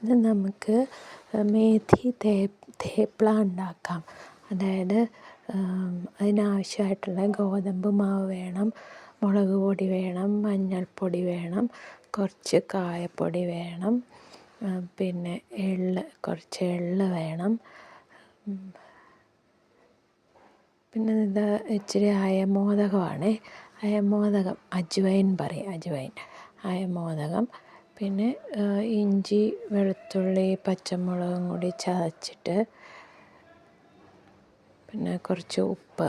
ഇത് നമുക്ക് മേഥി തേപ്ല ഉണ്ടാക്കാം. അതായത് അതിനാവശ്യമായിട്ടുള്ള ഗോതമ്പ് മാവ് വേണം, മുളക് പൊടി വേണം, മഞ്ഞൾപ്പൊടി വേണം, കുറച്ച് കായപ്പൊടി വേണം, പിന്നെ കുറച്ച് എള്ള് വേണം, പിന്നെ ഇത് ഇച്ചിരി അയമോദകമാണ്. അയമോദകം അജ്വൈൻ പറയും, അയമോദകം. പിന്നെ ഇഞ്ചി, വെളുത്തുള്ളി, പച്ചമുളകും കൂടി ചതച്ചിട്ട്, പിന്നെ കുറച്ച് ഉപ്പ്,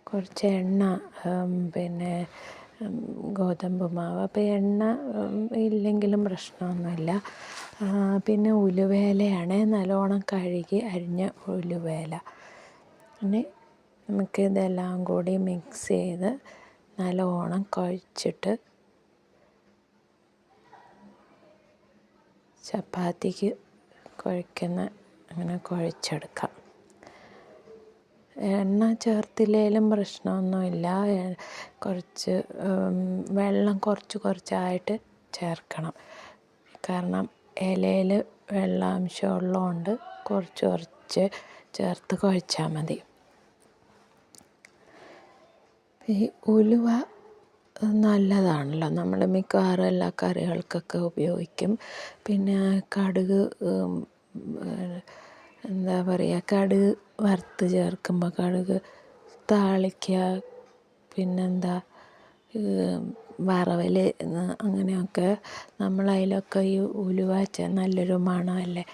കുറച്ച് എണ്ണ, പിന്നെ ഗോതമ്പ് മാവ്. അപ്പോൾ എണ്ണ ഇല്ലെങ്കിലും പ്രശ്നമൊന്നുമില്ല. പിന്നെ ഉലുവേലയാണ്, നല്ലോണം കഴുകി അരിഞ്ഞ ഉലുവേല. പിന്നെ നമുക്കിതെല്ലാം കൂടി മിക്സ് ചെയ്ത് നല്ലോണം കുഴച്ചിട്ട് ചപ്പാത്തിക്ക് അങ്ങനെ കുഴച്ചെടുക്കാം. എണ്ണ ചേർത്തില്ലെങ്കിലും പ്രശ്നമൊന്നുമില്ല. കുറച്ച് വെള്ളം കുറച്ചായിട്ട് ചേർക്കണം. കാരണം ഇലയിൽ വെള്ളാംശം ഉള്ളതുകൊണ്ട് കുറച്ച് ചേർത്ത് കുഴച്ചാൽ മതി. ഈ ഉലുവ നല്ലതാണല്ലോ, നമ്മൾ മിക്കവാറും എല്ലാ കറികൾക്കൊക്കെ ഉപയോഗിക്കും. പിന്നെ കടുക് കടുക് വറുത്ത് ചേർക്കുമ്പോൾ കടുക് താളിക്കുക, പിന്നെന്താ വറവൽ, അങ്ങനെയൊക്കെ നമ്മളതിലൊക്കെ ഈ ഉലുവ നല്ലൊരു മണമല്ലേ,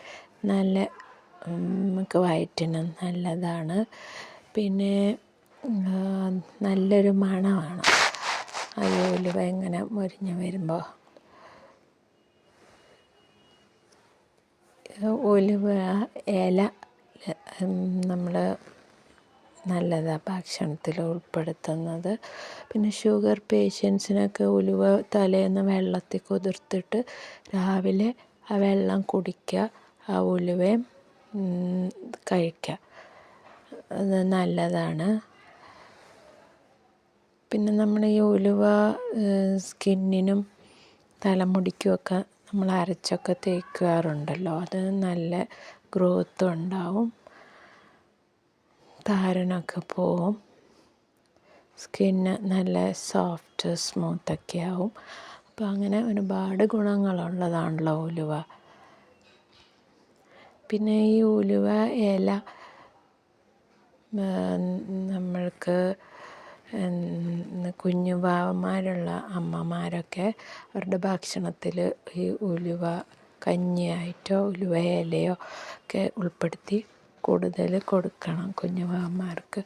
നമുക്ക് വയറ്റിന് നല്ലതാണ്. പിന്നെ നല്ലൊരു മണമാണ് ഈ ഉലുവ ഇങ്ങനെ മൊരിഞ്ഞ് വരുമ്പോൾ. ഉലുവ ഇല നമ്മൾ നല്ലതാണ് ഭക്ഷണത്തിൽ ഉൾപ്പെടുത്തുന്നത്. പിന്നെ ഷുഗർ പേഷ്യൻസിനൊക്കെ ഉലുവ തലേന്ന് വെള്ളത്തിൽ കുതിർത്തിട്ട് രാവിലെ ആ വെള്ളം കുടിക്കുക, ആ ഉലുവയും കഴിക്കുക, അത് നല്ലതാണ്. പിന്നെ നമ്മൾ ഈ ഉലുവ സ്കിന്നിനും തലമുടിക്കുമൊക്കെ നമ്മൾ അരച്ചൊക്കെ തേക്കാറുണ്ടല്ലോ, അത് നല്ല ഗ്രോത്തും ഉണ്ടാവും, താരനൊക്കെ പോവും, സ്കിന്ന് നല്ല സോഫ്റ്റ് സ്മൂത്തൊക്കെ ആവും. അപ്പോൾ അങ്ങനെ ഒരുപാട് ഗുണങ്ങളുള്ളതാണല്ലോ ഉലുവ. പിന്നെ ഈ ഉലുവ ഇല നമ്മൾക്ക് കുഞ്ഞു പാവന്മാരുള്ള അമ്മമാരൊക്കെ അവരുടെ ഭക്ഷണത്തിൽ ഈ ഉലുവ കഞ്ഞിയായിട്ടോ ഉലുവ ഇലയോ ഒക്കെ ഉൾപ്പെടുത്തി കൂടുതൽ കൊടുക്കണം കുഞ്ഞു പാവന്മാർക്ക്,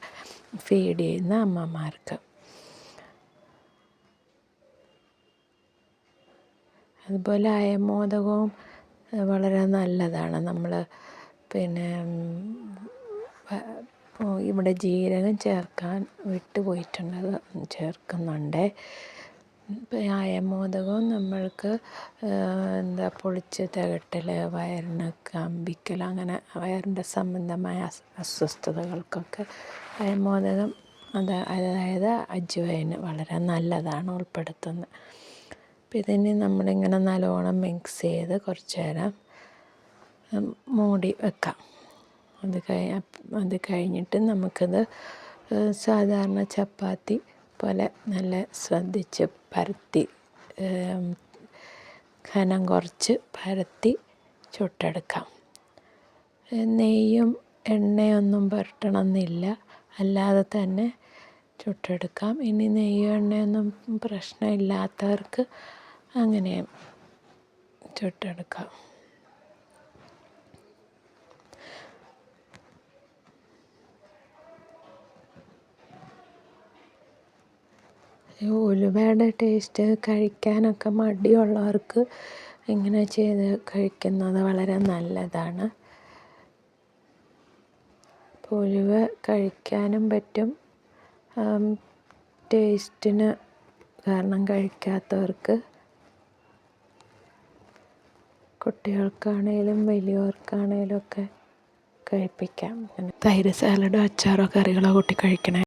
ഫീഡ് ചെയ്യുന്ന അമ്മമാർക്ക്. അതുപോലെ അയമോദകവും വളരെ നല്ലതാണ്. നമ്മൾ പിന്നെ ഇവിടെ ജീരകം ചേർക്കാൻ വിട്ടുപോയിട്ടുണ്ട്, അത് ചേർക്കുന്നുണ്ട്. അയമോദകവും നമ്മൾക്ക് പൊളിച്ച് തികട്ടൽ, വയറിന് കമ്പിക്കൽ, അങ്ങനെ വയറിൻ്റെ സംബന്ധമായ അസ്വസ്ഥതകൾക്കൊക്കെ അയമോദകം അതായത് അജ്വൈൻ വളരെ നല്ലതാണ് ഉൾപ്പെടുത്തുന്നത്. അപ്പം ഇതിന് നമ്മളിങ്ങനെ നല്ലോണം മിക്സ് ചെയ്ത് കുറച്ച് നേരം മൂടി വെക്കാം. അത് കഴിഞ്ഞിട്ട് നമുക്കത് സാധാരണ ചപ്പാത്തി പോലെ നല്ല ശ്രദ്ധിച്ച് പരത്തി, കനം കുറച്ച് പരത്തി ചുട്ടെടുക്കാം. നെയ്യും എണ്ണയൊന്നും പുരട്ടണമെന്നില്ല, അല്ലാതെ തന്നെ ചുട്ടെടുക്കാം. ഇനി നെയ്യും എണ്ണയൊന്നും പ്രശ്നമില്ലാത്തവർക്ക് അങ്ങനെ ചുട്ടെടുക്കാം. ഉലുവയുടെ ടേസ്റ്റ് കഴിക്കാനൊക്കെ മടിയുള്ളവർക്ക് ഇങ്ങനെ ചെയ്ത് കഴിക്കുന്നത് വളരെ നല്ലതാണ്. അപ്പോൾ ഉലുവ കഴിക്കാനും പറ്റും, ടേസ്റ്റിന് കാരണം കഴിക്കാത്തവർക്ക് കുട്ടികൾക്കാണേലും വലിയവർക്കാണേലും ഒക്കെ കഴിപ്പിക്കാം. തൈര് സാലഡോ അച്ചാറോ കറികളോ കൂട്ടി കഴിക്കണേ.